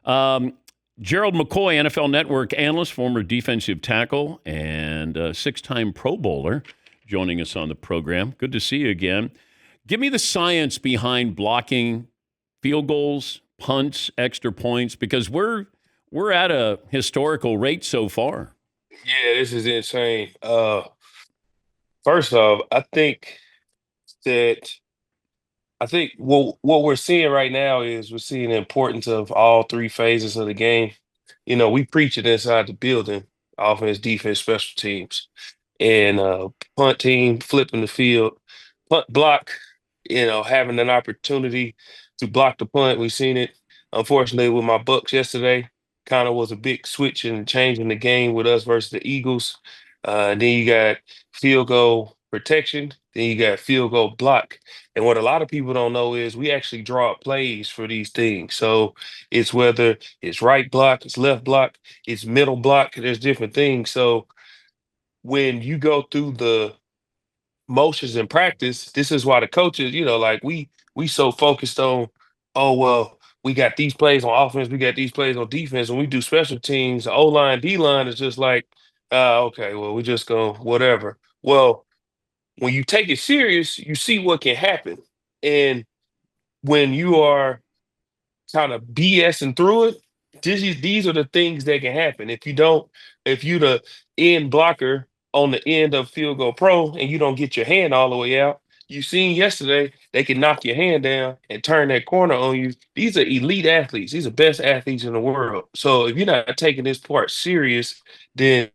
Um, Gerald McCoy, NFL Network analyst, former defensive tackle, and six-time Pro Bowler, joining us on the program. Good to see you again. Give me the science behind blocking field goals, punts, extra points, because we're at a historical rate so far. Yeah, this is insane. First off, that I think what we're seeing right now is we're seeing the importance of all three phases of the game. We preach it inside the building: offense, defense, special teams, and punt team flipping the field, punt block. Having an opportunity to block the punt. We've seen it, unfortunately, with my Bucks yesterday. Kind of was a big switch and change in the game with us versus the Eagles. And then you got field goal protection. Then you got field goal block. And what a lot of people don't know is we actually draw up plays for these things. So it's whether it's right block, it's left block, it's middle block. There's different things. So when you go through the motions in practice, this is why the coaches, like we so focused on, oh well, we got these plays on offense, we got these plays on defense. When we do special teams, the O line, D line is just like, okay, well, we just go whatever. Well, when you take it serious, you see what can happen. And when you are kind of BSing through it, these are the things that can happen. If you the end blocker on the end of field goal pro and you don't get your hand all the way out, you seen yesterday they can knock your hand down and turn that corner on you. These are elite athletes. These are best athletes in the world. So if you're not taking this part serious, then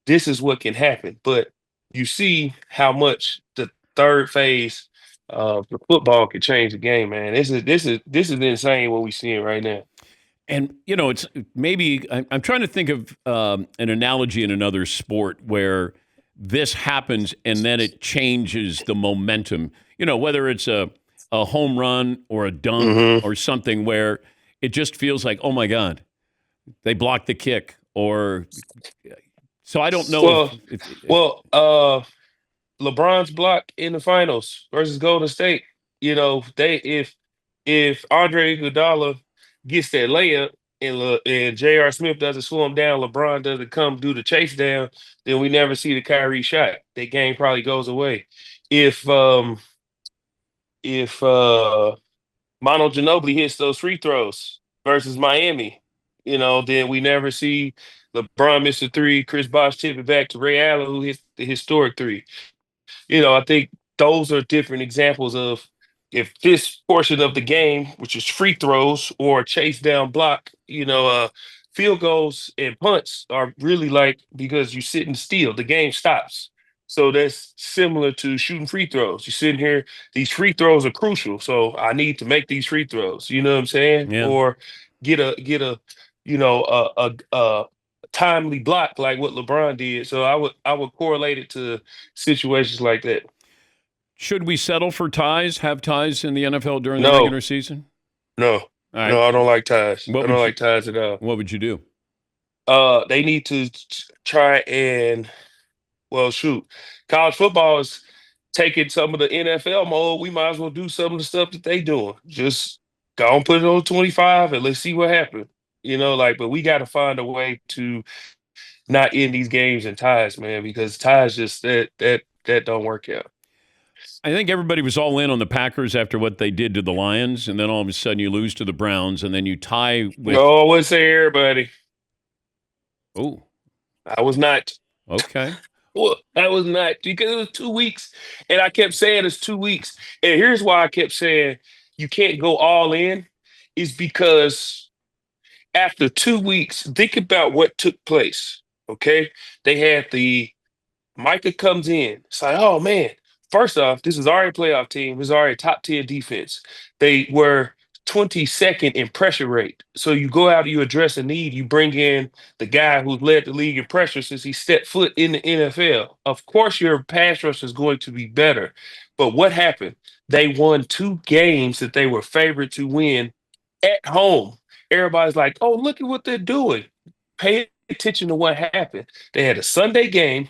this is what can happen. But you see how much the third phase the football could change the game, man. This is insane what we're seeing right now. And it's maybe I'm trying to think of an analogy in another sport where this happens and then it changes the momentum. Whether it's a home run or a dunk hmm or something where it just feels like, oh my God, they blocked the kick. Or so I don't know Well, if well, LeBron's block in the finals versus Golden State. They if Andre Iguodala gets that layup and J.R. Smith doesn't slow him down, LeBron doesn't come do the chase down, then we never see the Kyrie shot. That game probably goes away. If um if Mono Ginobili hits those free throws versus Miami, then we never see LeBron miss a three, Chris Bosh tip it back to Ray Allen, who hits the historic three. I think those are different examples of if this portion of the game, which is free throws or chase down block, field goals and punts are really like because you sit and steal, the game stops. So that's similar to shooting free throws. You're sitting here, these free throws are crucial. So I need to make these free throws. You know what I'm saying? yeah. Or get a a timely block like what LeBron did. So I would correlate it to situations like that. Should we settle for ties? Have ties in the NFL during the No, regular season? no, All no. right. I don't like ties. What I don't would you like ties at all. What would you do? They need to try and well, shoot. College football is taking some of the NFL mode. We might as well do some of the stuff that they doing. Just go and put it on 25 and let's see what happens. But we got to find a way to not end these games in ties, man, because ties just that don't work out. I think everybody was all in on the Packers after what they did to the Lions, and then all of a sudden you lose to the Browns, and then you tie with. No, I wouldn't say everybody. Oh, I was not. okay. Well, I was not because it was 2 weeks, and I kept saying it's 2 weeks. And here's why I kept saying you can't go all in, is because after 2 weeks, think about what took place. Okay, they had the Micah comes in. It's like, oh man. First off, this is already a playoff team. This is already a top 10 defense. They were 22nd in pressure rate. So you go out, you address a need, you bring in the guy who's led the league in pressure since he stepped foot in the NFL. Of course, your pass rush is going to be better. But what happened? They won two games that they were favored to win at home. Everybody's like, oh, look at what they're doing. Pay attention to what happened. They had a Sunday game,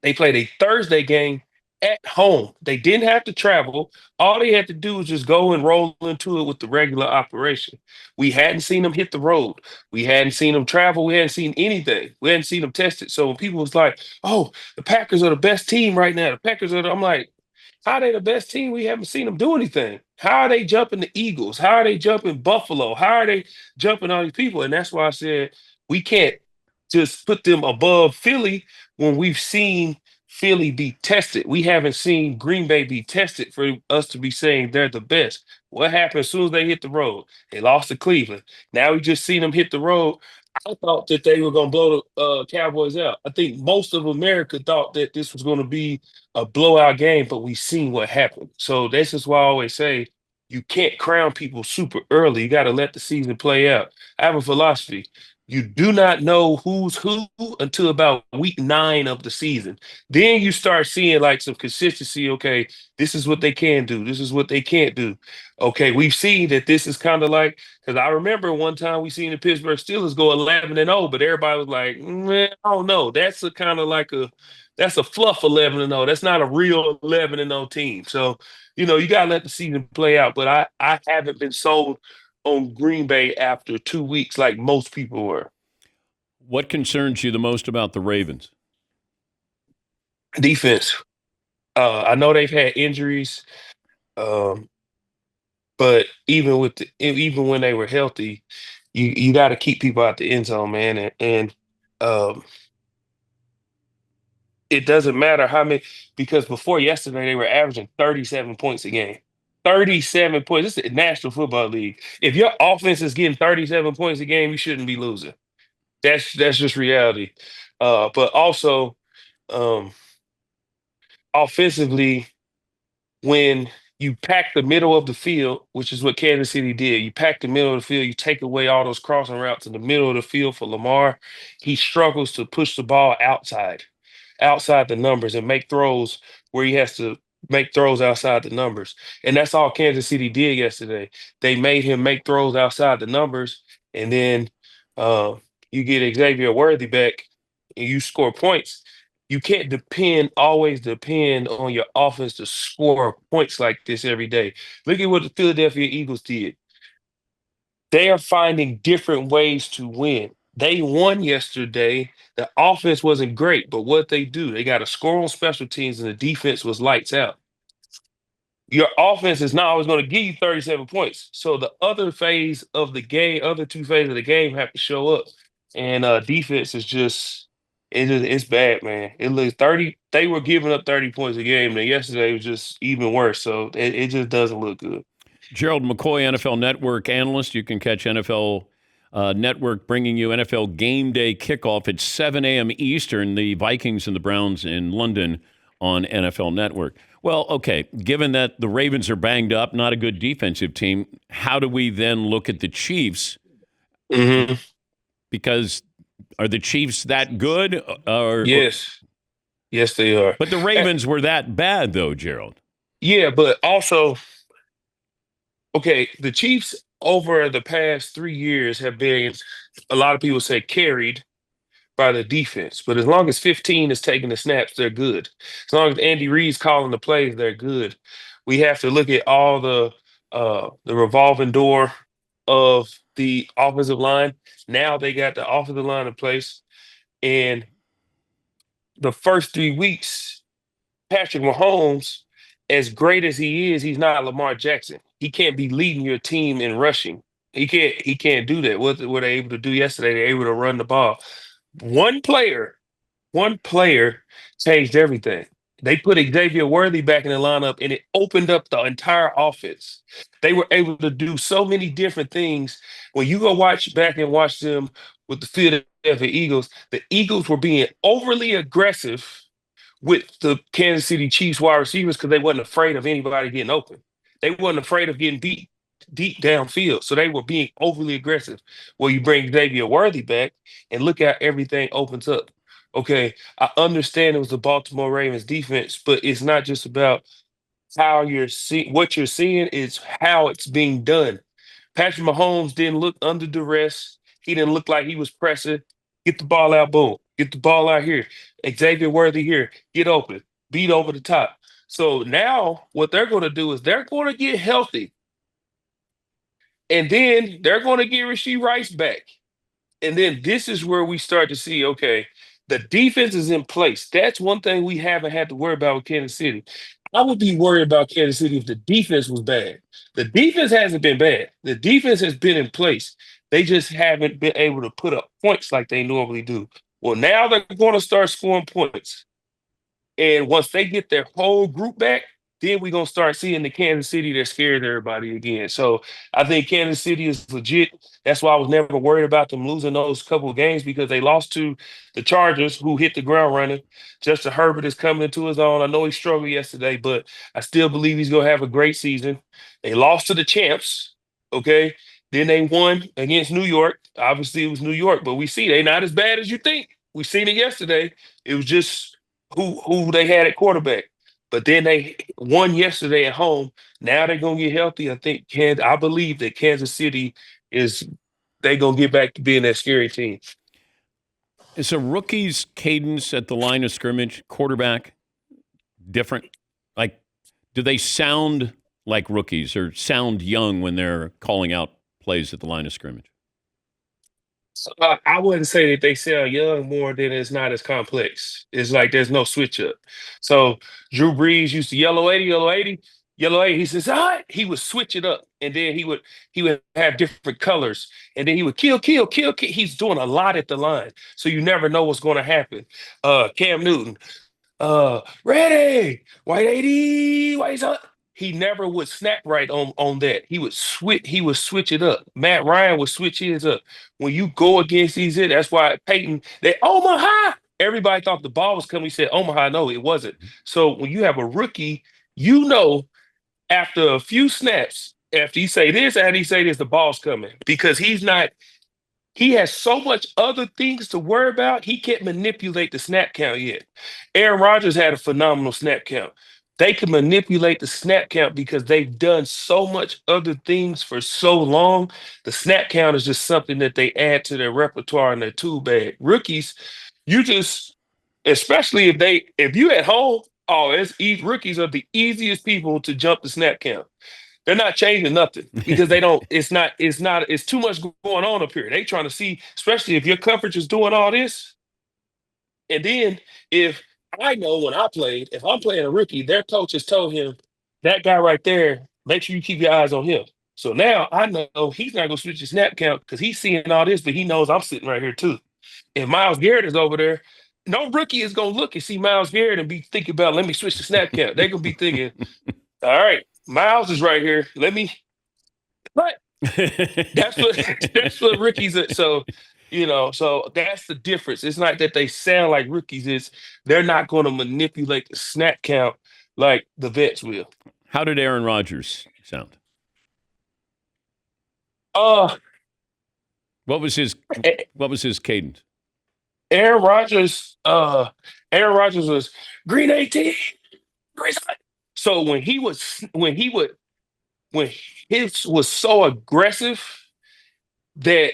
they played a Thursday game at home. They didn't have to travel. All they had to do was just go and roll into it with the regular operation. We hadn't seen them hit the road. We hadn't seen them travel. We hadn't seen anything. We hadn't seen them tested. So when people was like, "Oh, the Packers are the best team right now. The Packers are," I'm like, how are they the best team? We haven't seen them do anything. How are they jumping the Eagles? How are they jumping Buffalo? How are they jumping all these people? And that's why I said we can't just put them above Philly when we've seen Philly be tested. We haven't seen Green Bay be tested for us to be saying they're the best. What happened as soon as they hit the road? They lost to Cleveland. Now we just seen them hit the road. I thought that they were going to blow the Cowboys out. I think most of America thought that this was going to be a blowout game, but we seen what happened. So this is why I always say you can't crown people super early. You got to let the season play out. I have a philosophy. You do not know who's who until about week 9 of the season. Then you start seeing like some consistency. Okay, this is what they can do. This is what they can't do. Okay, we've seen that this is kind of like, because I remember one time we seen the Pittsburgh Steelers go 11-0, but everybody was like, I don't know. That's a kind of like that's a fluff 11-0. That's not a real 11-0 team. So, you got to let the season play out. But I haven't been sold on Green Bay after 2 weeks like most people were. What concerns you the most about the Ravens? Defense. I know they've had injuries, um, but even when they were healthy, you got to keep people out the end zone, man. And um, it doesn't matter how many, because before yesterday they were averaging 37 points a game. 37 points. This is the National Football League. If your offense is getting 37 points a game, you shouldn't be losing. That's just reality. But also, um, offensively, when you pack the middle of the field, which is what Kansas City did, you pack the middle of the field, you take away all those crossing routes in the middle of the field for Lamar. He struggles to push the ball outside the numbers and make throws where he has to make throws outside the numbers. And that's all Kansas City did yesterday. They made him make throws outside the numbers, and then uh, you get Xavier Worthy back and you score points. You can't always depend on your offense to score points like this every day. Look at what the Philadelphia Eagles did. They are finding different ways to win. They won yesterday. The offense wasn't great, but what they do, they got a score on special teams, and the defense was lights out. Your offense is not always going to give you 37 points. So the other two phases of the game have to show up. And defense is it's bad, man. It looks 30. They were giving up 30 points a game, and yesterday was just even worse. So it just doesn't look good. Gerald McCoy, NFL Network analyst. You can catch NFL Network bringing you NFL Game Day kickoff at 7 a.m. Eastern, the Vikings and the Browns in London on NFL Network. Well, okay, given that the Ravens are banged up, not a good defensive team, how do we then look at the Chiefs? Mm-hmm. Because are the Chiefs that good? Yes, they are. But the Ravens were that bad, though, Gerald. Yeah, but also, okay, the Chiefs over the past 3 years have been, a lot of people say, carried by the defense. But as long as 15 is taking the snaps, they're good. As long as Andy Reid's calling the plays, they're good. We have to look at all the revolving door of the offensive line. Now they got the offensive line in place. And the first 3 weeks, Patrick Mahomes, as great as he is, he's not Lamar Jackson. He can't be leading your team in rushing. He can't do that. What were they able to do yesterday? They're able to run the ball. One player changed everything. They put Xavier Worthy back in the lineup, and it opened up the entire offense. They were able to do so many different things. When you go back and watch them with the Philadelphia Eagles, the Eagles were being overly aggressive with the Kansas City Chiefs wide receivers because they wasn't afraid of anybody getting open. They wasn't afraid of getting beat deep downfield. So they were being overly aggressive. Well, you bring Xavier Worthy back and look how everything opens up. Okay, I understand it was the Baltimore Ravens defense, but it's not just about how you're seeing what you're seeing, is how it's being done. Patrick Mahomes didn't look under duress. He didn't look like he was pressing. Get the ball out, boom. Get the ball out here. Xavier Worthy here. Get open. Beat over the top. So now what they're going to do is they're going to get healthy, and then they're going to get Rasheed Rice back. And then this is where we start to see, okay, the defense is in place. That's one thing we haven't had to worry about with Kansas City. I would be worried about Kansas City if the defense was bad. The defense hasn't been bad. The defense has been in place. They just haven't been able to put up points like they normally do. Well, now they're going to start scoring points. And once they get their whole group back, then we're gonna start seeing the Kansas City that scared everybody again. So I think Kansas City is legit. That's why I was never worried about them losing those couple of games because they lost to the Chargers, who hit the ground running. Justin Herbert is coming into his own. I know he struggled yesterday, but I still believe he's gonna have a great season. They lost to the champs, okay? Then they won against New York. Obviously, it was New York, but we see they're not as bad as you think. We seen it yesterday. It was just who they had at quarterback. But then they won yesterday at home. Now they're gonna get healthy. I believe that Kansas City is they gonna get back to being that scary team. Is a rookie's cadence at the line of scrimmage, quarterback, different? Like, do they sound like rookies or sound young when they're calling out plays at the line of scrimmage? I wouldn't say that they sound young more than it's not as complex. It's like there's no switch up. So Drew Brees used to yellow 80, yellow 80, yellow 80. He says, all right, he would switch it up. And then he would have different colors. And then he would kill, kill, kill, kill. He's doing a lot at the line. So you never know what's going to happen. Cam Newton, ready, white 80, white up. He never would snap right on that. He would switch it up. Matt Ryan would switch his up. When you go against these, that's why Peyton, they Omaha. Everybody thought the ball was coming. He said Omaha. No, it wasn't. So when you have a rookie, you know after a few snaps, after you say this, after you say this, the ball's coming. Because he has so much other things to worry about. He can't manipulate the snap count yet. Aaron Rodgers had a phenomenal snap count. They can manipulate the snap count because they've done so much other things for so long. The snap count is just something that they add to their repertoire and their tool bag. Rookies, you just, especially if you at home, rookies are the easiest people to jump the snap count. They're not changing nothing because they don't. It's too much going on up here. They trying to see, especially if your coverage is doing all this. And then if I know when I played, if I'm playing a rookie, their coach has told him that guy right there, make sure you keep your eyes on him. So now I know he's not gonna switch his snap count because he's seeing all this, but he knows I'm sitting right here too. If Miles Garrett is over there, no rookie is gonna look and see Miles Garrett and be thinking about let me switch the snap count. They're gonna be thinking, all right, Miles is right here. Let me. But that's what that's what rookies are. So so that's the difference. It's not that they sound like rookies. It's they're not going to manipulate the snap count like the vets will. How did Aaron Rodgers sound? Uh, What was his A- What was his cadence? Aaron Rodgers. Aaron Rodgers was green 18. Green side. So when his was so aggressive that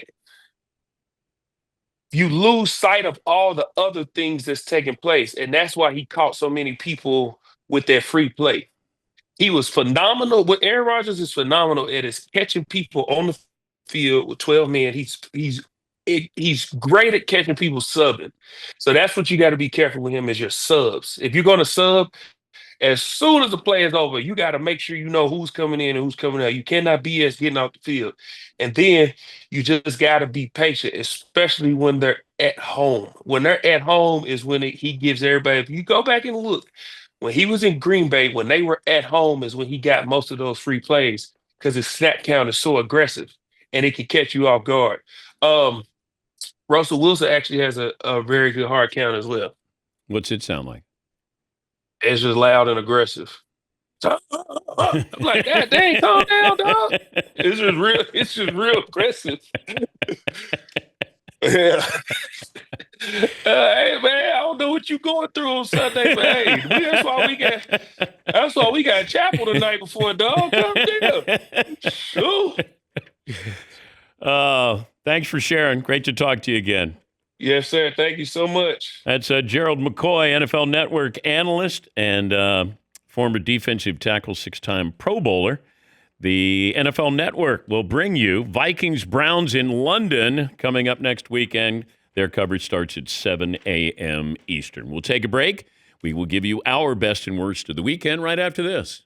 you lose sight of all the other things that's taking place. And that's why he caught so many people with their free play. He was phenomenal. What Aaron Rodgers is phenomenal at is catching people on the field with 12 men. He's great at catching people subbing. So that's what you got to be careful with him is your subs. If you're going to sub, as soon as the play is over, you got to make sure you know who's coming in and who's coming out. You cannot BS getting off the field. And then you just got to be patient, especially when they're at home. When they're at home is when he gives everybody, if you go back and look, when he was in Green Bay, when they were at home is when he got most of those free plays because his snap count is so aggressive and it can catch you off guard. Russell Wilson actually has a very good hard count as well. What's it sound like? It's just loud and aggressive. I'm like, God dang, calm down, dog. It's just real aggressive. Yeah. Hey man, I don't know what you going through on Sunday, but hey, that's why we got chapel the night before, dog. Come down. Thanks for sharing. Great to talk to you again. Yes, sir. Thank you so much. That's Gerald McCoy, NFL Network analyst and former former defensive tackle, 6-time Pro Bowler. The NFL Network will bring you Vikings-Browns in London coming up next weekend. Their coverage starts at 7 a.m. Eastern. We'll take a break. We will give you our best and worst of the weekend right after this.